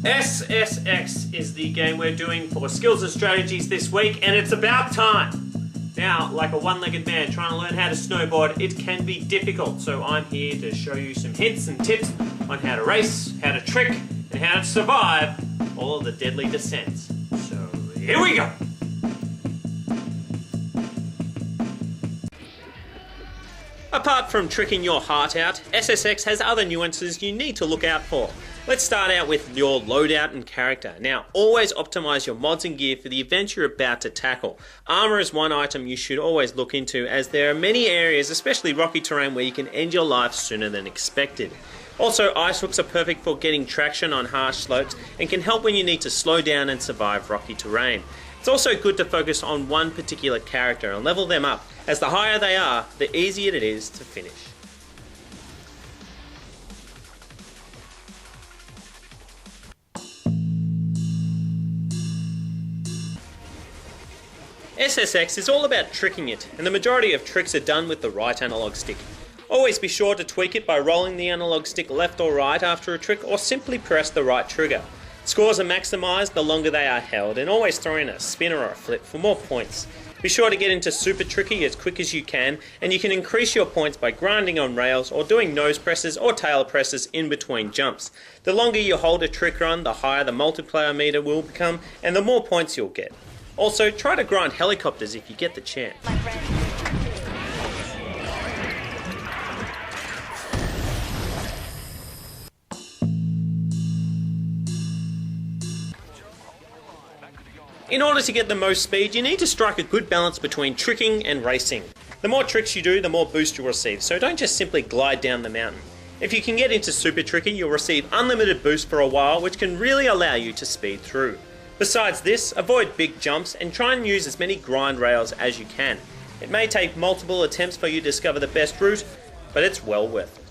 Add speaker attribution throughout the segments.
Speaker 1: SSX is the game we're doing for skills and strategies this week, and it's about time. Now, like a one-legged man trying to learn how to snowboard, it can be difficult, so I'm here to show you some hints and tips on how to race, how to trick, and how to survive all of the deadly descents. So, here we go! Apart from tricking your heart out, SSX has other nuances you need to look out for. Let's start out with your loadout and character. Now, always optimize your mods and gear for the event you're about to tackle. Armor is one item you should always look into, as there are many areas, especially rocky terrain, where you can end your life sooner than expected. Also, ice hooks are perfect for getting traction on harsh slopes and can help when you need to slow down and survive rocky terrain. It's also good to focus on one particular character and level them up, as the higher they are, the easier it is to finish. SSX is all about tricking it, and the majority of tricks are done with the right analog stick. Always be sure to tweak it by rolling the analog stick left or right after a trick, or simply press the right trigger. Scores are maximised the longer they are held, and always throw in a spin or a flip for more points. Be sure to get into super tricky as quick as you can, and you can increase your points by grinding on rails or doing nose presses or tail presses in between jumps. The longer you hold a trick run, the higher the multiplayer meter will become, and the more points you'll get. Also, try to grind helicopters if you get the chance. In order to get the most speed, you need to strike a good balance between tricking and racing. The more tricks you do, the more boost you'll receive, so don't just simply glide down the mountain. If you can get into super tricky, you'll receive unlimited boost for a while, which can really allow you to speed through. Besides this, avoid big jumps and try and use as many grind rails as you can. It may take multiple attempts for you to discover the best route, but it's well worth it.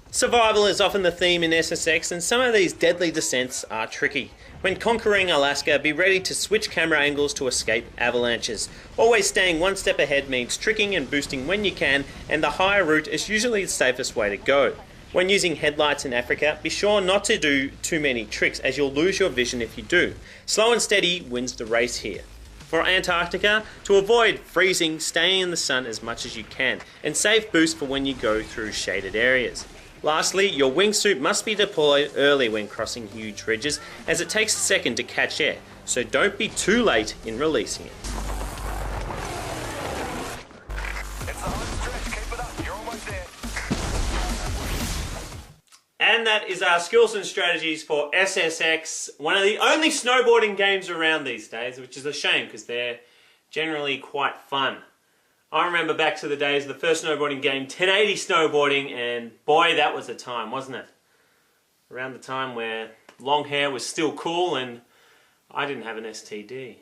Speaker 1: Survival is often the theme in SSX, and some of these deadly descents are tricky. When conquering Alaska, be ready to switch camera angles to escape avalanches. Always staying one step ahead means tricking and boosting when you can, and the higher route is usually the safest way to go. When using headlights in Africa, be sure not to do too many tricks, as you'll lose your vision if you do. Slow and steady wins the race here. For Antarctica, to avoid freezing, stay in the sun as much as you can, and save boost for when you go through shaded areas. Lastly, your wingsuit must be deployed early when crossing huge ridges, as it takes a second to catch air, so don't be too late in releasing it. And that is our skills and strategies for SSX, one of the only snowboarding games around these days, which is a shame because they're generally quite fun. I remember back to the days of the first snowboarding game, 1080 snowboarding, and boy, that was a time, wasn't it? Around the time where long hair was still cool and I didn't have an STD.